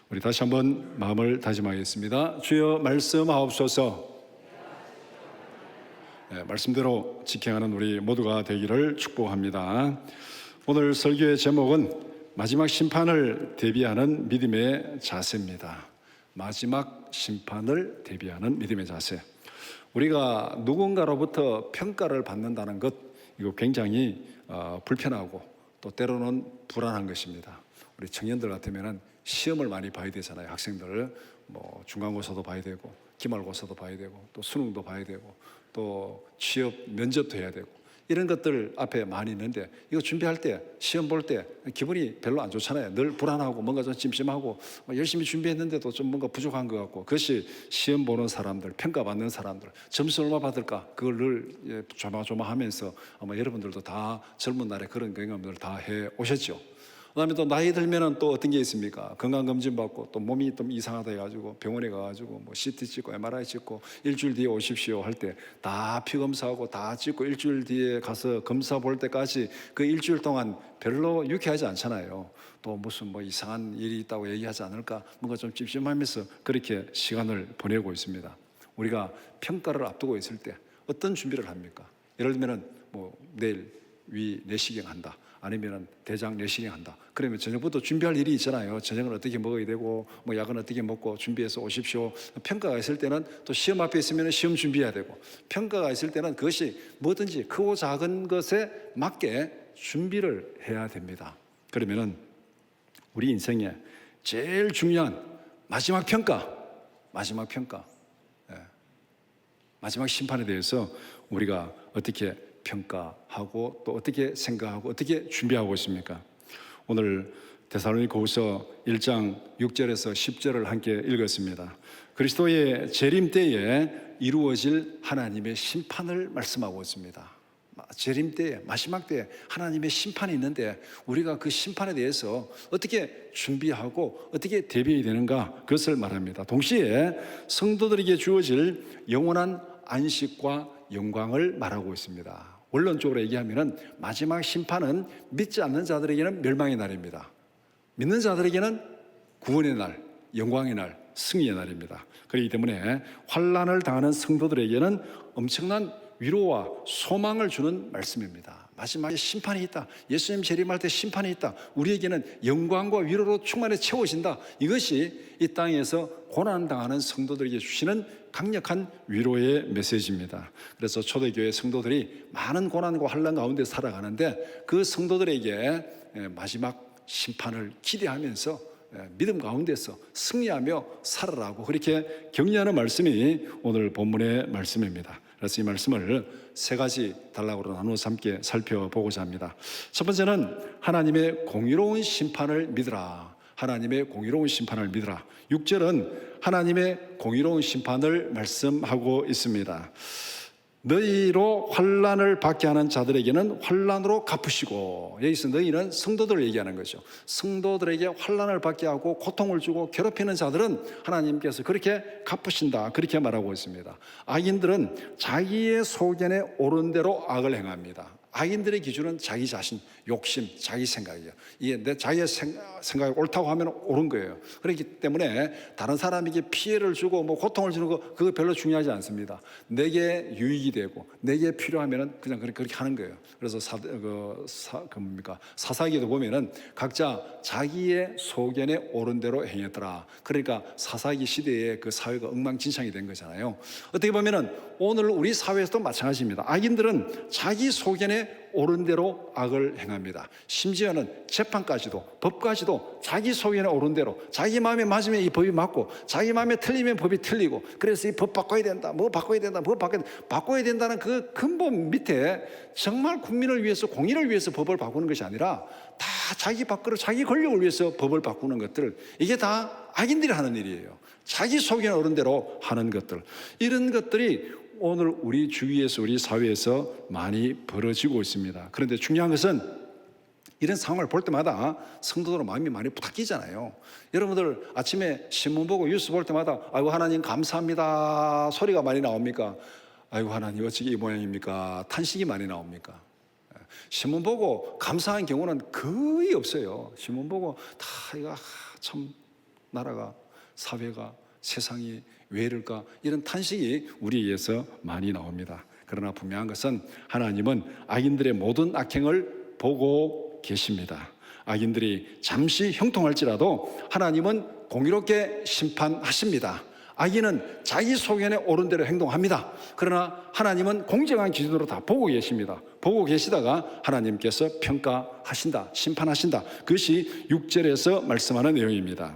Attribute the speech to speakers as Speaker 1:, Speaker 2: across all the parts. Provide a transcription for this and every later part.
Speaker 1: 우리 다시 한번 마음을 다짐하겠습니다. 주여 말씀하옵소서. 말씀대로 지켜가는 우리 모두가 되기를 축복합니다. 오늘 설교의 제목은 마지막 심판을 대비하는 믿음의 자세입니다. 마지막 심판을 대비하는 믿음의 자세. 우리가 누군가로부터 평가를 받는다는 것, 이거 굉장히 불편하고 또 때로는 불안한 것입니다. 우리 청년들 같으면 시험을 많이 봐야 되잖아요. 학생들 중간고사도 봐야 되고 기말고사도 봐야 되고 또 수능도 봐야 되고 또 취업 면접도 해야 되고 이런 것들 앞에 많이 있는데, 이거 준비할 때 시험 볼 때 기분이 별로 안 좋잖아요. 늘 불안하고 뭔가 좀 찜찜하고 열심히 준비했는데도 좀 뭔가 부족한 것 같고, 그것이 시험 보는 사람들, 평가받는 사람들 점수 얼마 받을까 그걸 늘 조마조마하면서 아마 여러분들도 다 젊은 날에 그런 경험들을 다 해 오셨죠. 그다음에 또 나이 들면은 또 어떤 게 있습니까? 건강검진 받고 또 몸이 좀 이상하다 해가지고 병원에 가가지고 CT 찍고 MRI 찍고 일주일 뒤에 오십시오 할 때 다 피 검사하고 다 찍고 일주일 뒤에 가서 검사 볼 때까지 그 일주일 동안 별로 유쾌하지 않잖아요. 또 무슨 이상한 일이 있다고 얘기하지 않을까 뭔가 좀 찜찜하면서 그렇게 시간을 보내고 있습니다. 우리가 평가를 앞두고 있을 때 어떤 준비를 합니까? 예를 들면은 내일 위 내시경 한다, 아니면 대장 내시경 한다. 그러면 저녁부터 준비할 일이 있잖아요. 저녁은 어떻게 먹어야 되고 약은 어떻게 먹고 준비해서 오십시오. 평가가 있을 때는 또 시험 앞에 있으면 시험 준비해야 되고, 평가가 있을 때는 그것이 뭐든지 크고 작은 것에 맞게 준비를 해야 됩니다. 그러면은 우리 인생에 제일 중요한 마지막 평가, 마지막 심판에 대해서 우리가 어떻게 평가하고 또 어떻게 생각하고 어떻게 준비하고 있습니까? 오늘 데살로니가후서 1장 6절에서 10절을 함께 읽었습니다. 그리스도의 재림 때에 이루어질 하나님의 심판을 말씀하고 있습니다. 재림 때에, 마지막 때에 하나님의 심판이 있는데 우리가 그 심판에 대해서 어떻게 준비하고 어떻게 대비해야 되는가, 그것을 말합니다. 동시에 성도들에게 주어질 영원한 안식과 영광을 말하고 있습니다. 원론적으로 얘기하면 마지막 심판은 믿지 않는 자들에게는 멸망의 날입니다. 믿는 자들에게는 구원의 날, 영광의 날, 승리의 날입니다. 그렇기 때문에 환난을 당하는 성도들에게는 엄청난 위로와 소망을 주는 말씀입니다. 마지막에 심판이 있다. 예수님 재림할 때 심판이 있다. 우리에게는 영광과 위로로 충만해 채워진다. 이것이 이 땅에서 고난당하는 성도들에게 주시는 강력한 위로의 메시지입니다. 그래서 초대교회 성도들이 많은 고난과 환난 가운데 살아가는데 그 성도들에게 마지막 심판을 기대하면서 믿음 가운데서 승리하며 살아라고 그렇게 격려하는 말씀이 오늘 본문의 말씀입니다. 그래서 이 말씀을 세 가지 단락으로 나누어서 함께 살펴보고자 합니다. 첫 번째는 하나님의 공의로운 심판을 믿으라. 하나님의 공의로운 심판을 믿으라. 6절은 하나님의 공의로운 심판을 말씀하고 있습니다. 너희로 환난을 받게 하는 자들에게는 환난으로 갚으시고, 여기서 너희는 성도들을 얘기하는 거죠. 성도들에게 환난을 받게 하고 고통을 주고 괴롭히는 자들은 하나님께서 그렇게 갚으신다, 그렇게 말하고 있습니다. 악인들은 자기의 소견에 오른 대로 악을 행합니다. 악인들의 기준은 자기 자신, 욕심, 자기 생각이에요. 이게 내 자기의 생각이 옳다고 하면 옳은 거예요. 그렇기 때문에 다른 사람에게 피해를 주고 고통을 주는 거 그거 별로 중요하지 않습니다. 내게 유익이 되고 내게 필요하면은 그냥 그렇게 하는 거예요. 그래서 사사기에도 보면은 각자 자기의 소견에 옳은 대로 행했더라. 그러니까 사사기 시대에 그 사회가 엉망진창이 된 거잖아요. 어떻게 보면은 오늘 우리 사회에서도 마찬가지입니다. 악인들은 자기 소견에 옳은 대로 악을 행합니다. 심지어는 재판까지도, 법까지도 자기 소견에 옳은 대로, 자기 마음에 맞으면 이 법이 맞고 자기 마음에 틀리면 법이 틀리고, 그래서 이 법 바꿔야 된다, 바꿔야 된다는 그 근본 밑에 정말 국민을 위해서, 공의를 위해서 법을 바꾸는 것이 아니라 다 자기 밖으로 자기 권력을 위해서 법을 바꾸는 것들, 이게 다 악인들이 하는 일이에요. 자기 소견에 옳은 대로 하는 것들, 이런 것들이 오늘 우리 주위에서, 우리 사회에서 많이 벌어지고 있습니다. 그런데 중요한 것은 이런 상황을 볼 때마다 성도들은 마음이 많이 바뀌잖아요. 여러분들 아침에 신문 보고 뉴스 볼 때마다 아이고 하나님 감사합니다 소리가 많이 나옵니까? 아이고 하나님 어찌게 이 모양입니까? 탄식이 많이 나옵니까? 신문 보고 감사한 경우는 거의 없어요. 신문 보고 다 이거 참 나라가, 사회가, 세상이 왜 이럴까, 이런 탄식이 우리에게서 많이 나옵니다. 그러나 분명한 것은 하나님은 악인들의 모든 악행을 보고 계십니다. 악인들이 잠시 형통할지라도 하나님은 공의롭게 심판하십니다. 악인은 자기 소견에 옳은 대로 행동합니다. 그러나 하나님은 공정한 기준으로 다 보고 계십니다. 보고 계시다가 하나님께서 평가하신다, 심판하신다. 그것이 6절에서 말씀하는 내용입니다.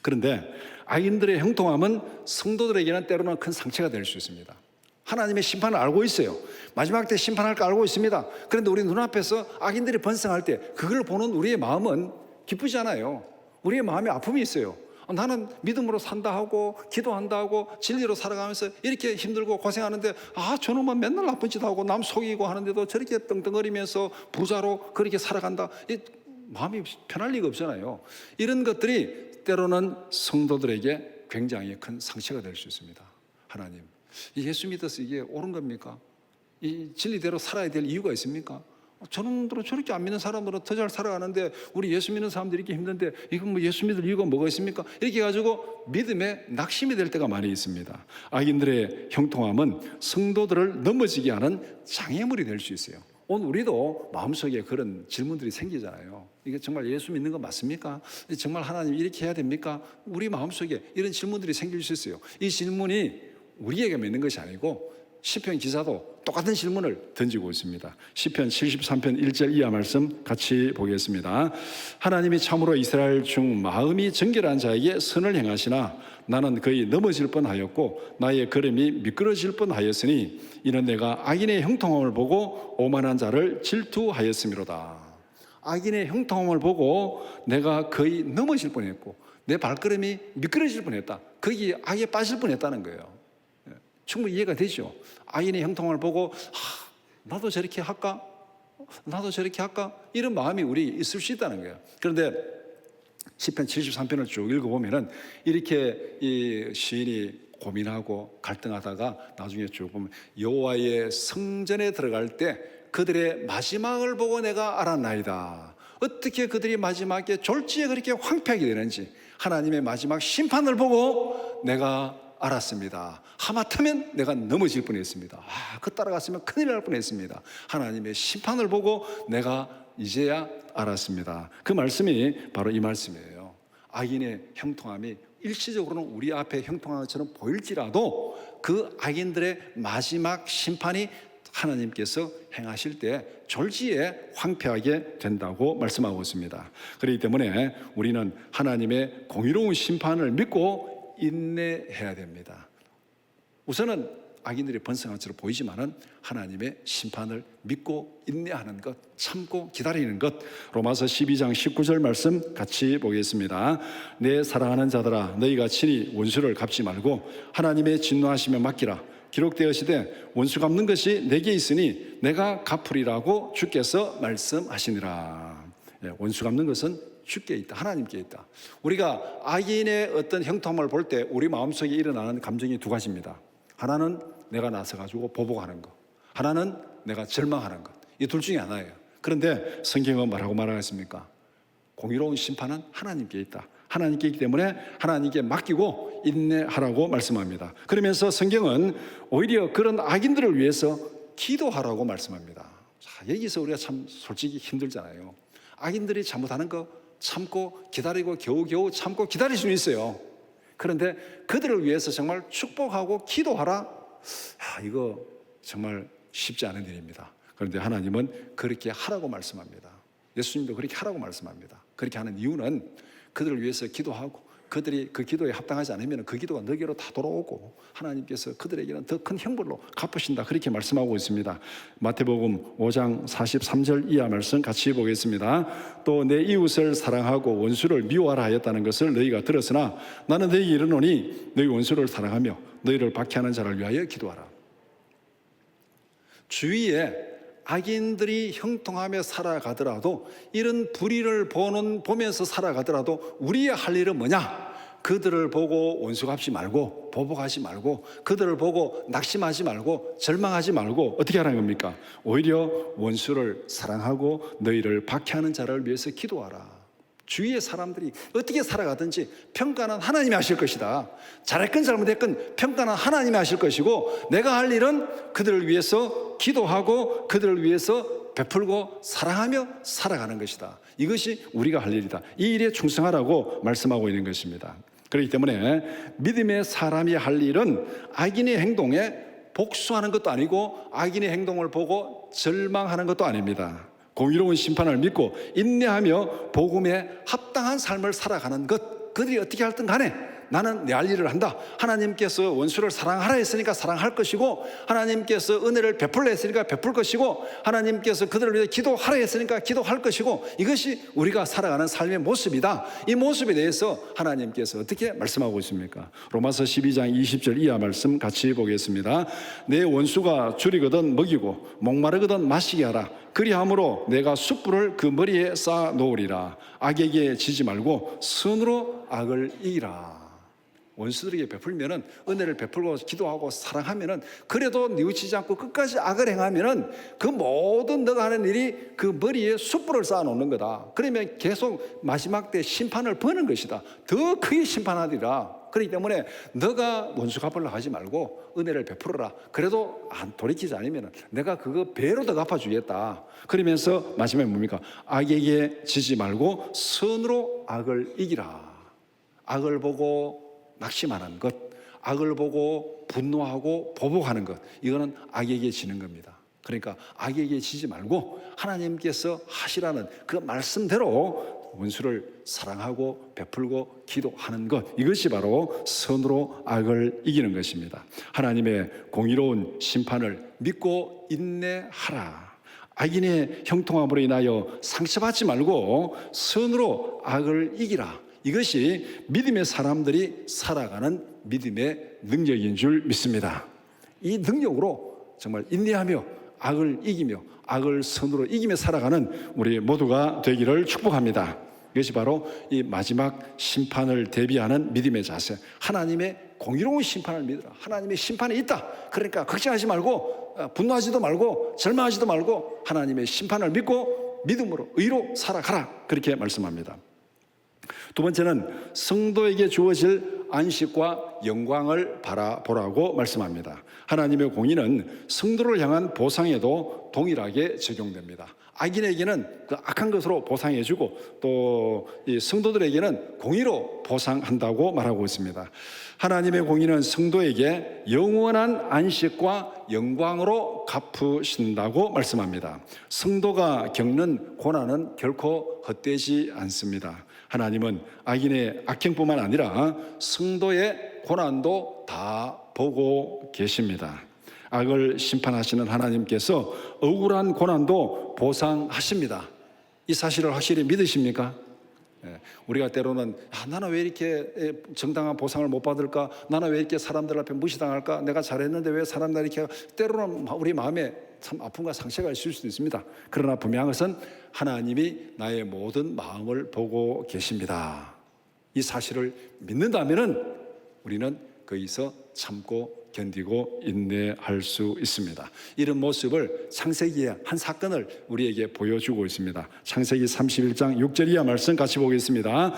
Speaker 1: 그런데 악인들의 형통함은 성도들에게는 때로는 큰 상처가 될 수 있습니다. 하나님의 심판을 알고 있어요. 마지막 때 심판할 거 알고 있습니다. 그런데 우리 눈앞에서 악인들이 번성할 때 그걸 보는 우리의 마음은 기쁘지 않아요. 우리의 마음에 아픔이 있어요. 나는 믿음으로 산다 하고 기도한다 하고 진리로 살아가면서 이렇게 힘들고 고생하는데 저놈은 맨날 나쁜 짓 하고 남 속이고 하는데도 저렇게 떵떵거리면서 부자로 그렇게 살아간다. 마음이 편할 리가 없잖아요. 이런 것들이 때로는 성도들에게 굉장히 큰 상처가 될 수 있습니다. 하나님, 예수 믿어서 이게 옳은 겁니까? 이 진리대로 살아야 될 이유가 있습니까? 저놈들은 저렇게 안 믿는 사람들은 더 잘 살아가는데 우리 예수 믿는 사람들이 이렇게 힘든데 이건 뭐 예수 믿을 이유가 뭐가 있습니까? 이렇게 해가지고 믿음에 낙심이 될 때가 많이 있습니다. 악인들의 형통함은 성도들을 넘어지게 하는 장애물이 될 수 있어요. 오늘 우리도 마음속에 그런 질문들이 생기잖아요. 이게 정말 예수 믿는 거 맞습니까? 정말 하나님 이렇게 해야 됩니까? 우리 마음속에 이런 질문들이 생길 수 있어요. 이 질문이 우리에게 믿는 것이 아니고 시편 기사도 똑같은 질문을 던지고 있습니다. 시편 73편 1절 이하 말씀 같이 보겠습니다. 하나님이 참으로 이스라엘 중 마음이 정결한 자에게 선을 행하시나 나는 거의 넘어질 뻔하였고 나의 걸음이 미끄러질 뻔하였으니 이는 내가 악인의 형통함을 보고 오만한 자를 질투하였음이로다. 악인의 형통함을 보고 내가 거의 넘어질 뻔했고 내 발걸음이 미끄러질 뻔했다. 거기 악에 빠질 뻔했다는 거예요. 충분히 이해가 되죠. 악인의 형통함을 보고 나도 저렇게 할까? 나도 저렇게 할까? 이런 마음이 우리 있을 수 있다는 거예요. 그런데 시편 73편을 쭉 읽어보면은 이렇게 이 시인이 고민하고 갈등하다가 나중에 쭉 보면 여호와의 성전에 들어갈 때 그들의 마지막을 보고 내가 알았나이다. 어떻게 그들이 마지막에 졸지에 그렇게 황폐하게 되는지 하나님의 마지막 심판을 보고 내가 알았습니다. 하마터면 내가 넘어질 뻔했습니다. 그 따라갔으면 큰일 날 뻔했습니다. 하나님의 심판을 보고 내가 이제야 알았습니다. 그 말씀이 바로 이 말씀이에요. 악인의 형통함이 일시적으로는 우리 앞에 형통한 것처럼 보일지라도 그 악인들의 마지막 심판이 하나님께서 행하실 때 졸지에 황폐하게 된다고 말씀하고 있습니다. 그렇기 때문에 우리는 하나님의 공의로운 심판을 믿고 인내해야 됩니다. 우선은 악인들이 번성한 것처럼 보이지만은 하나님의 심판을 믿고 인내하는 것, 참고 기다리는 것. 로마서 12장 19절 말씀 같이 보겠습니다. 내 사랑하는 자들아 너희가 친히 원수를 갚지 말고 하나님의 진노하시며 맡기라. 기록되어지되 원수 갚는 것이 내게 있으니 내가 갚으리라고 주께서 말씀하시니라. 원수 갚는 것은 주께 있다. 하나님께 있다. 우리가 악인의 어떤 형통함을 볼 때 우리 마음속에 일어나는 감정이 두 가지입니다. 하나는 내가 나서가지고 보복하는 것, 하나는 내가 절망하는 것. 이 둘 중에 하나예요. 그런데 성경은 뭐라고 말하겠습니까? 공의로운 심판은 하나님께 있다. 하나님께 있기 때문에 하나님께 맡기고 인내하라고 말씀합니다. 그러면서 성경은 오히려 그런 악인들을 위해서 기도하라고 말씀합니다. 자, 여기서 우리가 참 솔직히 힘들잖아요. 악인들이 잘못하는 거 참고 기다리고 겨우겨우 참고 기다릴 수는 있어요. 그런데 그들을 위해서 정말 축복하고 기도하라. 이거 정말 쉽지 않은 일입니다. 그런데 하나님은 그렇게 하라고 말씀합니다. 예수님도 그렇게 하라고 말씀합니다. 그렇게 하는 이유는 그들을 위해서 기도하고 그들이 그 기도에 합당하지 않으면 그 기도가 너게로 다 돌아오고 하나님께서 그들에게는 더 큰 형벌로 갚으신다. 그렇게 말씀하고 있습니다. 마태복음 5장 43절 이하 말씀 같이 보겠습니다. 또 내 이웃을 사랑하고 원수를 미워하라 하였다는 것을 너희가 들었으나 나는 너희에게 이르노니 너희 원수를 사랑하며 너희를 박해하는 자를 위하여 기도하라. 주위에 악인들이 형통하며 살아가더라도 이런 불의를 보면서 살아가더라도 우리의 할 일은 뭐냐? 그들을 보고 원수 갚지 말고 보복하지 말고 그들을 보고 낙심하지 말고 절망하지 말고 어떻게 하라는 겁니까? 오히려 원수를 사랑하고 너희를 박해하는 자를 위해서 기도하라. 주위의 사람들이 어떻게 살아가든지 평가는 하나님이 하실 것이다. 잘했건 잘못했건 평가는 하나님이 하실 것이고, 내가 할 일은 그들을 위해서 기도하고 그들을 위해서 베풀고 사랑하며 살아가는 것이다. 이것이 우리가 할 일이다. 이 일에 충성하라고 말씀하고 있는 것입니다. 그렇기 때문에 믿음의 사람이 할 일은 악인의 행동에 복수하는 것도 아니고 악인의 행동을 보고 절망하는 것도 아닙니다. 공의로운 심판을 믿고 인내하며 복음에 합당한 삶을 살아가는 것, 그들이 어떻게 할든 간에 나는 내 할 일을 한다. 하나님께서 원수를 사랑하라 했으니까 사랑할 것이고, 하나님께서 은혜를 베풀라 했으니까 베풀 것이고, 하나님께서 그들을 위해 기도하라 했으니까 기도할 것이고, 이것이 우리가 살아가는 삶의 모습이다. 이 모습에 대해서 하나님께서 어떻게 말씀하고 있습니까? 로마서 12장 20절 이하 말씀 같이 보겠습니다. 내 원수가 줄이거든 먹이고 목마르거든 마시게 하라. 그리함으로 내가 숯불을 그 머리에 쌓아 놓으리라. 악에게 지지 말고 선으로 악을 이기라. 원수들에게 베풀면은, 은혜를 베풀고 기도하고 사랑하면은, 그래도 뉘우치지 않고 끝까지 악을 행하면은 그 모든 너가 하는 일이 그 머리에 숯불을 쌓아 놓는 거다. 그러면 계속 마지막 때 심판을 버는 것이다. 더 크게 심판하리라. 그렇기 때문에 너가 원수 갚으려 하지 말고 은혜를 베풀어라. 그래도 안 돌이키지 않으면 내가 그거 배로 더 갚아주겠다. 그러면서 마지막에 뭡니까? 악에게 지지 말고 선으로 악을 이기라. 악을 보고 낙심하는 것, 악을 보고 분노하고 보복하는 것, 이거는 악에게 지는 겁니다. 그러니까 악에게 지지 말고 하나님께서 하시라는 그 말씀대로 원수를 사랑하고 베풀고 기도하는 것, 이것이 바로 선으로 악을 이기는 것입니다. 하나님의 공의로운 심판을 믿고 인내하라. 악인의 형통함으로 인하여 상처받지 말고 선으로 악을 이기라. 이것이 믿음의 사람들이 살아가는 믿음의 능력인 줄 믿습니다. 이 능력으로 정말 인내하며 악을 이기며 악을 선으로 이기며 살아가는 우리 모두가 되기를 축복합니다. 이것이 바로 이 마지막 심판을 대비하는 믿음의 자세, 하나님의 공의로운 심판을 믿으라. 하나님의 심판이 있다. 그러니까 걱정하지 말고 분노하지도 말고 절망하지도 말고 하나님의 심판을 믿고 믿음으로 의로 살아가라. 그렇게 말씀합니다. 두 번째는 성도에게 주어질 안식과 영광을 바라보라고 말씀합니다. 하나님의 공의는 성도를 향한 보상에도 동일하게 적용됩니다. 악인에게는 그 악한 것으로 보상해주고 또 이 성도들에게는 공의로 보상한다고 말하고 있습니다. 하나님의 공의는 성도에게 영원한 안식과 영광으로 갚으신다고 말씀합니다. 성도가 겪는 고난은 결코 헛되지 않습니다. 하나님은 악인의 악행뿐만 아니라 성도의 고난도 다 보고 계십니다. 악을 심판하시는 하나님께서 억울한 고난도 보상하십니다. 이 사실을 확실히 믿으십니까? 우리가 때로는 나는 왜 이렇게 정당한 보상을 못 받을까? 나는 왜 이렇게 사람들 앞에 무시당할까? 내가 잘했는데 왜 사람들이 이렇게, 때로는 우리 마음에 참 아픔과 상처가 있을 수도 있습니다. 그러나 분명한 것은 하나님이 나의 모든 마음을 보고 계십니다. 이 사실을 믿는다면 우리는 거기서 참고 견디고 인내할 수 있습니다. 이런 모습을 창세기의 한 사건을 우리에게 보여주고 있습니다. 창세기 31장 6절 이하 말씀 같이 보겠습니다.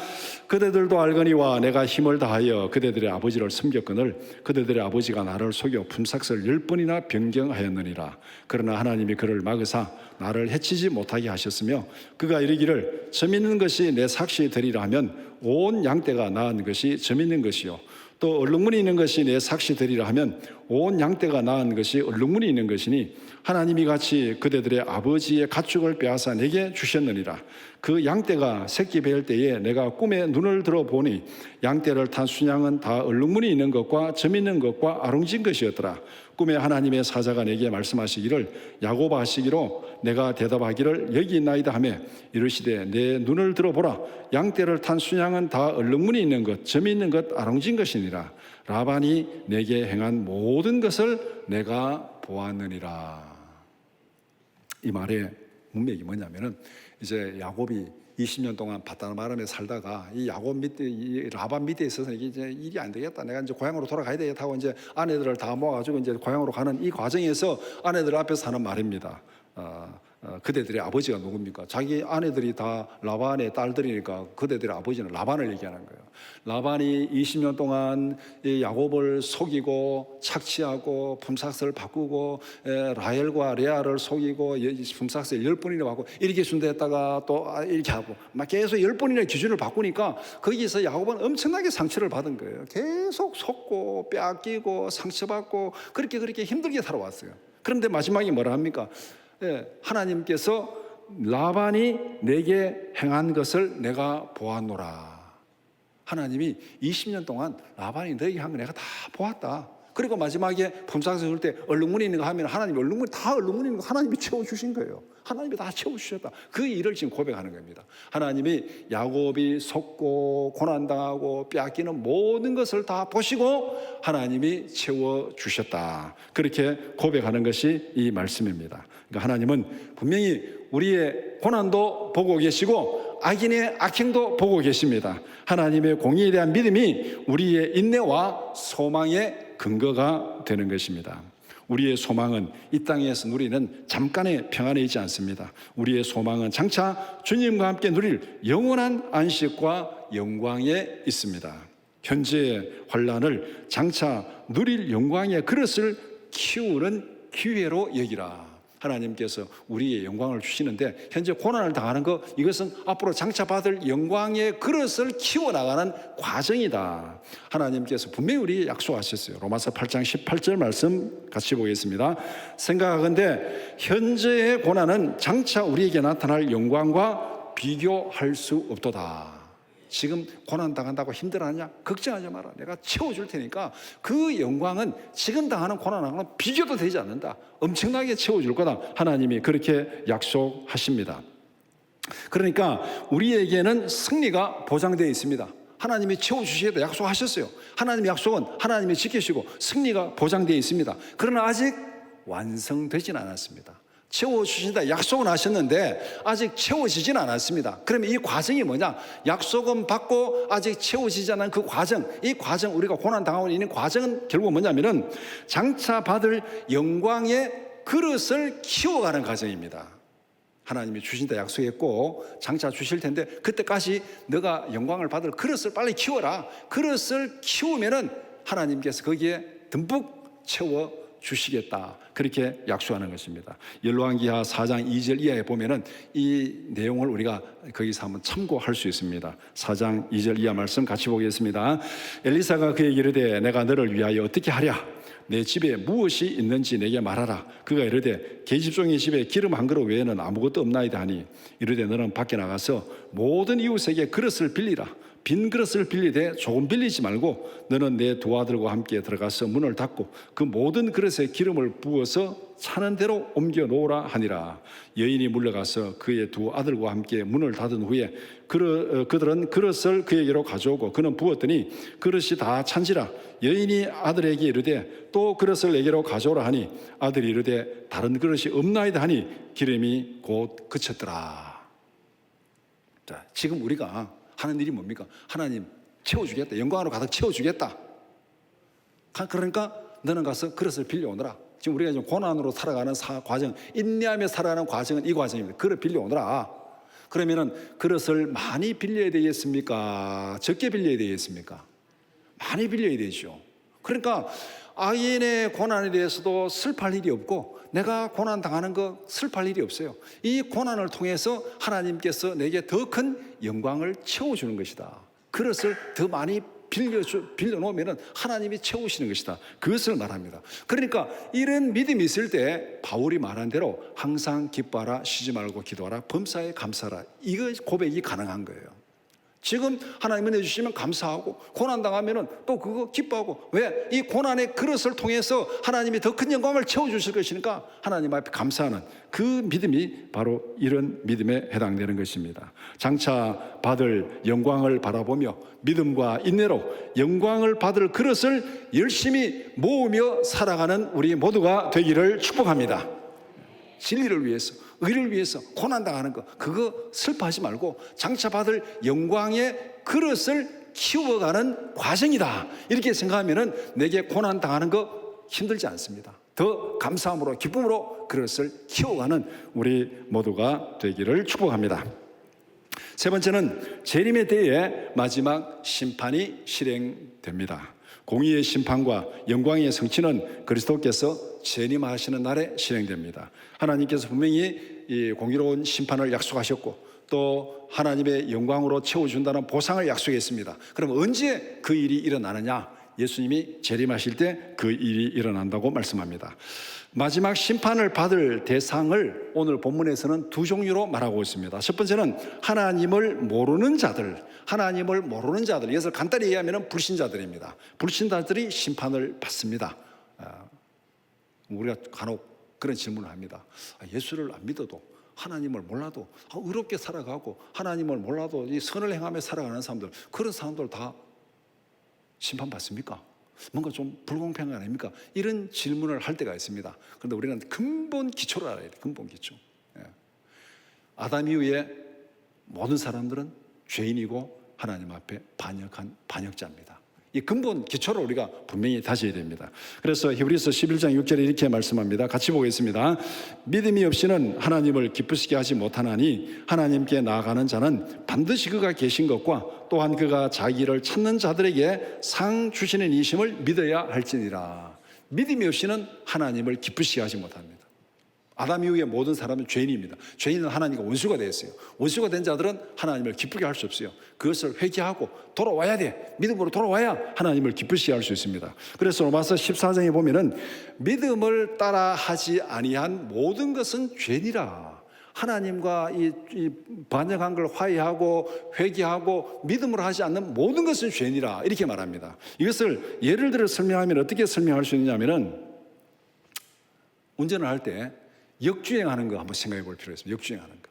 Speaker 1: 그대들도 알거니와 내가 힘을 다하여 그대들의 아버지를 섬겼거늘 그대들의 아버지가 나를 속여 품삯을 10번이나 변경하였느니라. 그러나 하나님이 그를 막으사 나를 해치지 못하게 하셨으며 그가 이르기를 점 있는 것이 내 삭시 되리라 하면 온 양떼가 낳은 것이 점 있는 것이요 또 얼룩무늬 있는 것이 내 삭시 되리라 하면 온 양떼가 낳은 것이 얼룩무늬 있는 것이니 하나님이 같이 그대들의 아버지의 가축을 빼앗아 내게 주셨느니라. 그 양떼가 새끼 배일 때에 내가 꿈에 눈을 들어보니 양떼를 탄 순양은 다 얼룩무늬 있는 것과 점 있는 것과 아롱진 것이었더라. 꿈에 하나님의 사자가 내게 말씀하시기를 야고보 하시기로 내가 대답하기를 여기 있나이다 하며 이르시되 내 눈을 들어보라. 양떼를 탄 순양은 다 얼룩무늬 있는 것, 점이 있는 것, 아롱진 것이니라. 라반이 내게 행한 모든 것을 내가 보았느니라. 이 말의 문맥이 뭐냐면은 이제 야곱이 20년 동안 바다나람에 살다가 이 야곱 밑에, 이 라반 밑에 있어서 이게 이제 일이 안 되겠다. 내가 이제 고향으로 돌아가야 되겠다 하고 이제 아내들을 다 모아가지고 이제 고향으로 가는 이 과정에서 아내들 앞에서 하는 말입니다. 그대들의 아버지가 누굽니까? 자기 아내들이 다 라반의 딸들이니까 그대들의 아버지는 라반을 얘기하는 거예요. 라반이 20년 동안 이 야곱을 속이고 착취하고 품삯을 바꾸고 라헬과 레아를 속이고 품삯을 10번이나 바꾸고 이렇게 준다 했다가 또 이렇게 하고 막 계속 10번이나 기준을 바꾸니까 거기서 야곱은 엄청나게 상처를 받은 거예요. 계속 속고 빼앗기고 상처받고 그렇게 힘들게 살아왔어요. 그런데 마지막에 뭐라 합니까? 하나님께서 라반이 내게 행한 것을 내가 보았노라. 하나님이 20년 동안 라반이 너에게 한 거 내가 다 보았다. 그리고 마지막에 품삯을 줄 때 얼룩무늬 있는 거 하면 하나님이 얼룩무늬 있는 거 하나님이 채워주신 거예요. 하나님이 다 채워주셨다. 그 일을 지금 고백하는 겁니다. 하나님이 야곱이 속고 고난당하고 빼앗기는 모든 것을 다 보시고 하나님이 채워주셨다. 그렇게 고백하는 것이 이 말씀입니다. 그러니까 하나님은 분명히 우리의 고난도 보고 계시고 악인의 악행도 보고 계십니다. 하나님의 공의에 대한 믿음이 우리의 인내와 소망의 근거가 되는 것입니다. 우리의 소망은 이 땅에서 누리는 잠깐의 평안에 있지 않습니다. 우리의 소망은 장차 주님과 함께 누릴 영원한 안식과 영광에 있습니다. 현재의 환난을 장차 누릴 영광의 그릇을 키우는 기회로 여기라. 하나님께서 우리의 영광을 주시는데 현재 고난을 당하는 것, 이것은 앞으로 장차 받을 영광의 그릇을 키워나가는 과정이다. 하나님께서 분명히 우리에게 약속하셨어요. 로마서 8장 18절 말씀 같이 보겠습니다. 생각하건대 현재의 고난은 장차 우리에게 나타날 영광과 비교할 수 없도다. 지금 고난 당한다고 힘들어하냐? 걱정하지 마라. 내가 채워줄 테니까 그 영광은 지금 당하는 고난하고는 비교도 되지 않는다. 엄청나게 채워줄 거다. 하나님이 그렇게 약속하십니다. 그러니까 우리에게는 승리가 보장되어 있습니다. 하나님이 채워주시겠다 약속하셨어요. 하나님의 약속은 하나님이 지키시고 승리가 보장되어 있습니다. 그러나 아직 완성되진 않았습니다. 채워주신다 약속은 하셨는데 아직 채워지진 않았습니다. 그러면 이 과정이 뭐냐? 약속은 받고 아직 채워지지 않은 그 과정, 이 과정, 우리가 고난당하고 있는 과정은 결국 뭐냐면은 장차 받을 영광의 그릇을 키워가는 과정입니다. 하나님이 주신다 약속했고 장차 주실 텐데 그때까지 너가 영광을 받을 그릇을 빨리 키워라. 그릇을 키우면은 하나님께서 거기에 듬뿍 채워 주시겠다. 그렇게 약속하는 것입니다. 열왕기하 4장 2절 이하에 보면은 이 내용을 우리가 거기서 한번 참고할 수 있습니다. 4장 2절 이하 말씀 같이 보겠습니다. 엘리사가 그에게 이르되 내가 너를 위하여 어떻게 하랴? 내 집에 무엇이 있는지 내게 말하라. 그가 이르되 계집종의 집에 기름 한 그릇 외에는 아무것도 없나이다 하니 이르되 너는 밖에 나가서 모든 이웃에게 그릇을 빌리라. 빈 그릇을 빌리되 조금 빌리지 말고 너는 내 두 아들과 함께 들어가서 문을 닫고 그 모든 그릇에 기름을 부어서 차는 대로 옮겨 놓으라 하니라. 여인이 물러가서 그의 두 아들과 함께 문을 닫은 후에 그들은 그릇을 그에게로 가져오고 그는 부었더니 그릇이 다 찬지라. 여인이 아들에게 이르되 또 그릇을 내게로 가져오라 하니 아들이 이르되 다른 그릇이 없나이다 하니 기름이 곧 그쳤더라. 자, 지금 우리가 하는 일이 뭡니까? 하나님 채워주겠다. 영광으로 가득 채워주겠다. 그러니까 너는 가서 그릇을 빌려오너라. 지금 우리가 지금 고난으로 살아가는 과정, 인내하며 살아가는 과정은 이 과정입니다. 그릇 빌려오너라. 그러면은 그릇을 많이 빌려야 되겠습니까? 적게 빌려야 되겠습니까? 많이 빌려야 되죠. 그러니까 악인의 고난에 대해서도 슬퍼할 일이 없고 내가 고난 당하는 거 슬퍼할 일이 없어요. 이 고난을 통해서 하나님께서 내게 더 큰 영광을 채워주는 것이다. 그릇을 더 많이 빌려놓으면 하나님이 채우시는 것이다. 그것을 말합니다. 그러니까 이런 믿음이 있을 때 바울이 말한 대로 항상 기뻐하라, 쉬지 말고 기도하라, 범사에 감사하라. 이거 고백이 가능한 거예요. 지금 하나님이 내주시면 감사하고 고난당하면 또 그거 기뻐하고. 왜? 이 고난의 그릇을 통해서 하나님이 더 큰 영광을 채워주실 것이니까 하나님 앞에 감사하는 그 믿음이 바로 이런 믿음에 해당되는 것입니다. 장차 받을 영광을 바라보며 믿음과 인내로 영광을 받을 그릇을 열심히 모으며 살아가는 우리 모두가 되기를 축복합니다. 진리를 위해서, 의를 위해서 고난당하는 거 그거 슬퍼하지 말고 장차 받을 영광의 그릇을 키워가는 과정이다. 이렇게 생각하면 내게 고난당하는 거 힘들지 않습니다. 더 감사함으로 기쁨으로 그것을 키워가는 우리 모두가 되기를 축복합니다. 세 번째는 재림의 때에 마지막 심판이 실행됩니다. 공의의 심판과 영광의 성취는 그리스도께서 재림하시는 날에 실행됩니다. 하나님께서 분명히 이 공의로운 심판을 약속하셨고 또 하나님의 영광으로 채워준다는 보상을 약속했습니다. 그럼 언제 그 일이 일어나느냐? 예수님이 재림하실 때 그 일이 일어난다고 말씀합니다. 마지막 심판을 받을 대상을 오늘 본문에서는 두 종류로 말하고 있습니다. 첫 번째는 하나님을 모르는 자들, 하나님을 모르는 자들, 이것을 간단히 얘기하면 불신자들입니다. 불신자들이 심판을 받습니다. 우리가 간혹 그런 질문을 합니다. 예수를 안 믿어도, 하나님을 몰라도, 의롭게 살아가고 하나님을 몰라도 이 선을 행하며 살아가는 사람들, 그런 사람들 다 심판받습니까? 뭔가 좀 불공평한 거 아닙니까? 이런 질문을 할 때가 있습니다. 그런데 우리는 근본 기초를 알아야 돼요. 근본 기초. 아담 이후에 모든 사람들은 죄인이고 하나님 앞에 반역한 반역자입니다. 이 근본 기초를 우리가 분명히 다져야 됩니다. 그래서 히브리서 11장 6절에 이렇게 말씀합니다. 같이 보겠습니다. 믿음이 없이는 하나님을 기쁘시게 하지 못하나니 하나님께 나아가는 자는 반드시 그가 계신 것과 또한 그가 자기를 찾는 자들에게 상 주시는 이심을 믿어야 할지니라. 믿음이 없이는 하나님을 기쁘시게 하지 못합니다. 아담 이후에 모든 사람은 죄인입니다. 죄인은 하나님과 원수가 되었어요. 원수가 된 자들은 하나님을 기쁘게 할 수 없어요. 그것을 회개하고 돌아와야 돼. 믿음으로 돌아와야 하나님을 기쁘시게 할 수 있습니다. 그래서 로마서 14장에 보면은 믿음을 따라 하지 아니한 모든 것은 죄니라. 하나님과 이 반역한 걸 화해하고 회개하고 믿음으로 하지 않는 모든 것은 죄니라. 이렇게 말합니다. 이것을 예를 들어 설명하면 어떻게 설명할 수 있느냐면은 운전을 할 때 역주행하는 거 한번 생각해 볼 필요가 있습니다. 역주행하는 거.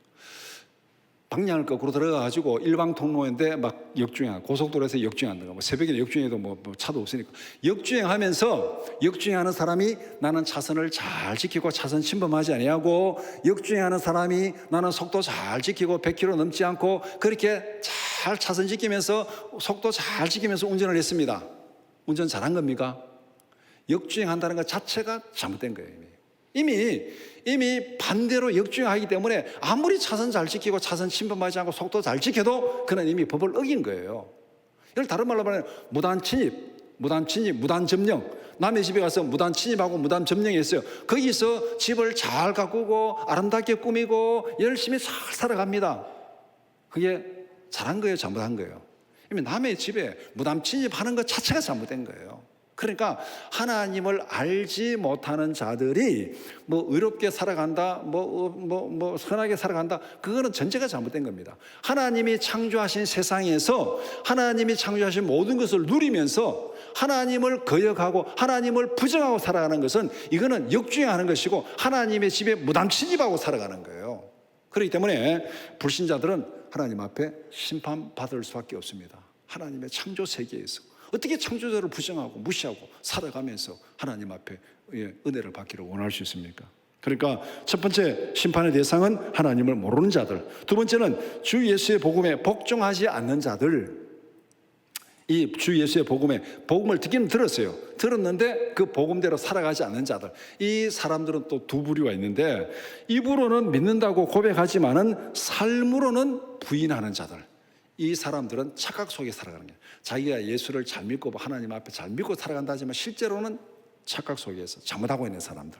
Speaker 1: 방향을 거꾸로 들어가가지고 일방 통로인데 막 역주행하고 고속도로에서 역주행한다가 뭐 새벽에 역주행해도 뭐 차도 없으니까 역주행하면서 역주행하는 사람이 나는 차선을 잘 지키고 차선 침범하지 아니하고 역주행하는 사람이 나는 속도 잘 지키고 100km 넘지 않고 그렇게 잘 차선 지키면서 속도 잘 지키면서 운전을 했습니다. 운전 잘한 겁니까? 역주행한다는 것 자체가 잘못된 거예요. 이미 반대로 역주행하기 때문에 아무리 차선 잘 지키고 차선 침범하지 않고 속도 잘 지켜도 그는 이미 법을 어긴 거예요. 이걸 다른 말로 말하면 무단 침입, 무단 점령. 남의 집에 가서 무단 침입하고 무단 점령했어요. 거기서 집을 잘 가꾸고 아름답게 꾸미고 열심히 잘 살아갑니다. 그게 잘한 거예요, 잘못한 거예요? 이미 남의 집에 무단 침입하는 것 자체가 잘못된 거예요. 그러니까 하나님을 알지 못하는 자들이 뭐 의롭게 살아간다, 뭐 선하게 살아간다, 그거는 전제가 잘못된 겁니다. 하나님이 창조하신 세상에서 하나님이 창조하신 모든 것을 누리면서 하나님을 거역하고 하나님을 부정하고 살아가는 것은 이거는 역주행하는 것이고 하나님의 집에 무단 침입하고 살아가는 거예요. 그렇기 때문에 불신자들은 하나님 앞에 심판받을 수밖에 없습니다. 하나님의 창조 세계에서 어떻게 창조자를 부정하고 무시하고 살아가면서 하나님 앞에 은혜를 받기를 원할 수 있습니까? 그러니까 첫 번째 심판의 대상은 하나님을 모르는 자들, 두 번째는 주 예수의 복음에 복종하지 않는 자들. 이 주 예수의 복음을 듣기는 들었어요. 들었는데 그 복음대로 살아가지 않는 자들, 이 사람들은 또 두 부류가 있는데 입으로는 믿는다고 고백하지만은 삶으로는 부인하는 자들. 이 사람들은 착각 속에 살아가는 거예요. 자기가 예수를 잘 믿고 하나님 앞에 잘 믿고 살아간다 하지만 실제로는 착각 속에서 잘못하고 있는 사람들.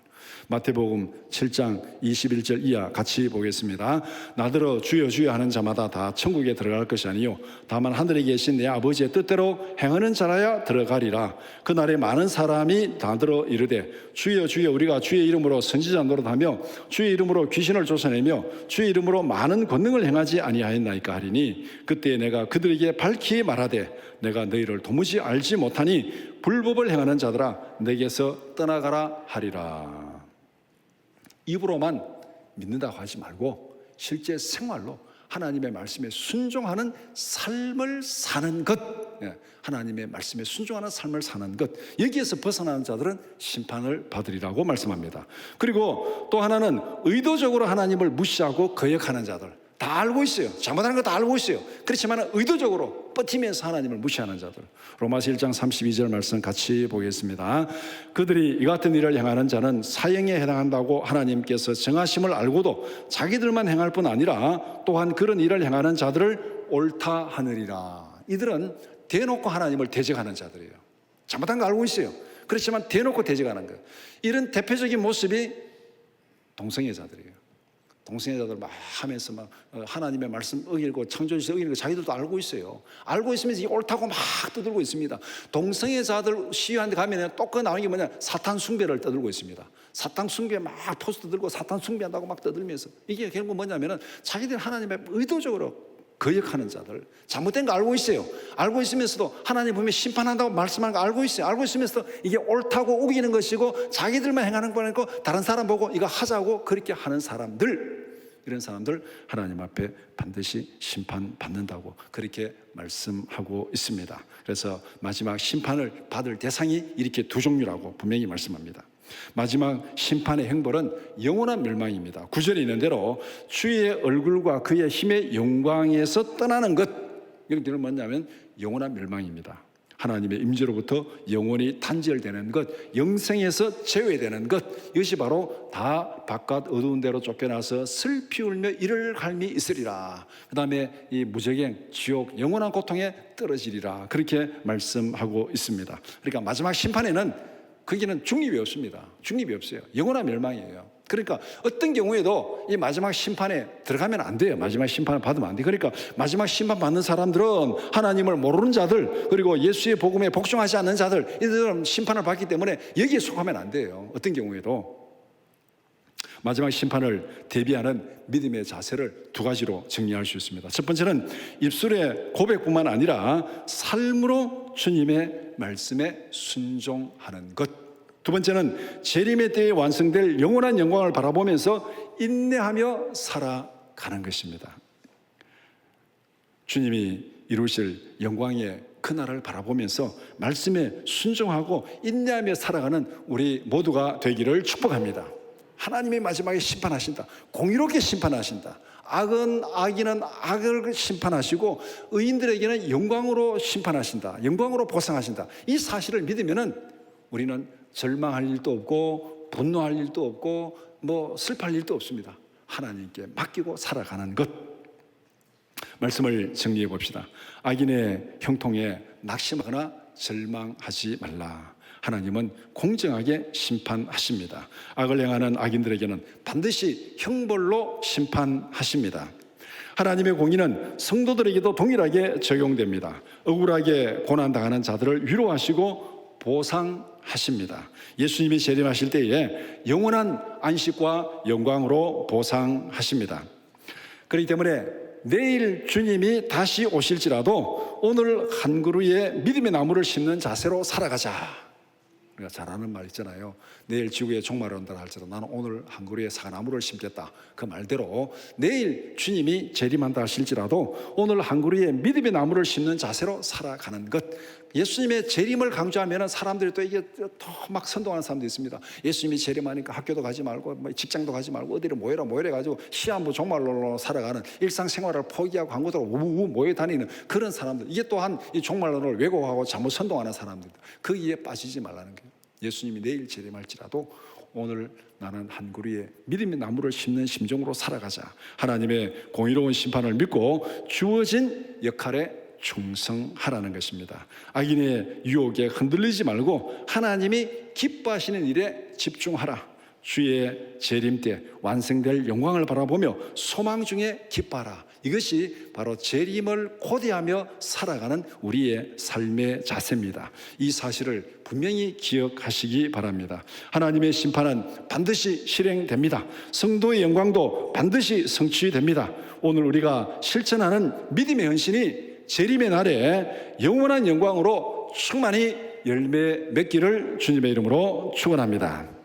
Speaker 1: 마태복음 7장 21절 이하 같이 보겠습니다. 나더러 주여 주여 하는 자마다 다 천국에 들어갈 것이 아니요 다만 하늘에 계신 내 아버지의 뜻대로 행하는 자라야 들어가리라. 그날에 많은 사람이 나더러 이르되 주여 주여 우리가 주의 이름으로 선지자 노릇하며 주의 이름으로 귀신을 쫓아내며 주의 이름으로 많은 권능을 행하지 아니하였나이까 하리니 그때 내가 그들에게 밝히 말하되 내가 너희를 도무지 알지 못하니 불법을 행하는 자들아 내게서 떠나가라 하리라. 입으로만 믿는다고 하지 말고 실제 생활로 하나님의 말씀에 순종하는 삶을 사는 것, 하나님의 말씀에 순종하는 삶을 사는 것, 여기에서 벗어나는 자들은 심판을 받으리라고 말씀합니다. 그리고 또 하나는 의도적으로 하나님을 무시하고 거역하는 자들, 다 알고 있어요. 잘못하는 거 다 알고 있어요. 그렇지만 의도적으로 버티면서 하나님을 무시하는 자들. 로마서 1장 32절 말씀 같이 보겠습니다. 그들이 이 같은 일을 행하는 자는 사형에 해당한다고 하나님께서 정하심을 알고도 자기들만 행할 뿐 아니라 또한 그런 일을 행하는 자들을 옳다 하느니라. 이들은 대놓고 하나님을 대적하는 자들이에요. 잘못한 거 알고 있어요. 그렇지만 대놓고 대적하는 거예요. 이런 대표적인 모습이 동성애자들이에요. 동성애자들 막 하면서 막 하나님의 말씀 어기고 창조주의 어기는 거 자기들도 알고 있어요. 알고 있으면서 이게 옳다고 막 떠들고 있습니다. 동성애자들 시위하는 데 가면 또 그 나오는 게 뭐냐, 사탄 숭배를 떠들고 있습니다. 사탄 숭배 막 포스터 들고 사탄 숭배한다고 막 떠들면서, 이게 결국 뭐냐면은 자기들 하나님의 의도적으로 거역하는 자들, 잘못된 거 알고 있어요. 알고 있으면서도 하나님 보면 심판한다고 말씀하는 거 알고 있어요. 알고 있으면서도 이게 옳다고 우기는 것이고 자기들만 행하는 거 아니고 다른 사람 보고 이거 하자고 그렇게 하는 사람들, 이런 사람들 하나님 앞에 반드시 심판받는다고 그렇게 말씀하고 있습니다. 그래서 마지막 심판을 받을 대상이 이렇게 두 종류라고 분명히 말씀합니다. 마지막 심판의 형벌은 영원한 멸망입니다. 9절에 있는 대로 주의 얼굴과 그의 힘의 영광에서 떠나는 것, 이것들은 뭐냐면 영원한 멸망입니다. 하나님의 임재로부터 영원히 단절되는 것, 영생에서 제외되는 것, 이것이 바로 다 바깥 어두운 데로 쫓겨나서 슬피 울며 이를 갈미 있으리라. 그 다음에 이 무저갱, 지옥, 영원한 고통에 떨어지리라. 그렇게 말씀하고 있습니다. 그러니까 마지막 심판에는 거기는 중립이 없습니다. 중립이 없어요. 영원한 멸망이에요. 그러니까 어떤 경우에도 이 마지막 심판에 들어가면 안 돼요. 마지막 심판을 받으면 안 돼요. 그러니까 마지막 심판 받는 사람들은 하나님을 모르는 자들, 그리고 예수의 복음에 복종하지 않는 자들, 이들은 심판을 받기 때문에 여기에 속하면 안 돼요. 어떤 경우에도. 마지막 심판을 대비하는 믿음의 자세를 두 가지로 정리할 수 있습니다. 첫 번째는 입술의 고백뿐만 아니라 삶으로 주님의 말씀에 순종하는 것. 두 번째는 재림의 때에 완성될 영원한 영광을 바라보면서 인내하며 살아가는 것입니다. 주님이 이루실 영광의 그날을 바라보면서 말씀에 순종하고 인내하며 살아가는 우리 모두가 되기를 축복합니다. 하나님이 마지막에 심판하신다. 공의롭게 심판하신다. 악은 악인은 악을 심판하시고 의인들에게는 영광으로 심판하신다. 영광으로 보상하신다. 이 사실을 믿으면은 우리는 절망할 일도 없고 분노할 일도 없고 뭐 슬퍼할 일도 없습니다. 하나님께 맡기고 살아가는 것. 말씀을 정리해 봅시다. 악인의 형통에 낙심하거나 절망하지 말라. 하나님은 공정하게 심판하십니다. 악을 행하는 악인들에게는 반드시 형벌로 심판하십니다. 하나님의 공의는 성도들에게도 동일하게 적용됩니다. 억울하게 고난당하는 자들을 위로하시고 보상하십니다. 예수님이 재림하실 때에 영원한 안식과 영광으로 보상하십니다. 그렇기 때문에 내일 주님이 다시 오실지라도 오늘 한 그루의 믿음의 나무를 심는 자세로 살아가자. 우리가 잘 아는 말 있잖아요. 내일 지구에 종말이 온다 할지라도 나는 오늘 한 그루의 사과나무를 심겠다. 그 말대로 내일 주님이 재림한다 하실지라도 오늘 한 그루의 믿음의 나무를 심는 자세로 살아가는 것. 예수님의 재림을 강조하면 사람들이 또 이게 더 막 선동하는 사람도 있습니다. 예수님이 재림하니까 학교도 가지 말고 직장도 가지 말고 어디로 모여라 해가지고 시한부 종말론으로 살아가는 일상생활을 포기하고 한 곳으로 우우 모여 다니는 그런 사람들, 이게 또한 이 종말론을 왜곡하고 잘못 선동하는 사람들, 거기에 빠지지 말라는 거예요. 예수님이 내일 재림할지라도 오늘 나는 한 그루의 믿음의 나무를 심는 심정으로 살아가자. 하나님의 공의로운 심판을 믿고 주어진 역할에 충성하라는 것입니다. 악인의 유혹에 흔들리지 말고 하나님이 기뻐하시는 일에 집중하라. 주의 재림 때 완성될 영광을 바라보며 소망 중에 기뻐하라. 이것이 바로 재림을 고대하며 살아가는 우리의 삶의 자세입니다. 이 사실을 분명히 기억하시기 바랍니다. 하나님의 심판은 반드시 실행됩니다. 성도의 영광도 반드시 성취됩니다. 오늘 우리가 실천하는 믿음의 헌신이 재림의 날에 영원한 영광으로 충만히 열매 맺기를 주님의 이름으로 축원합니다.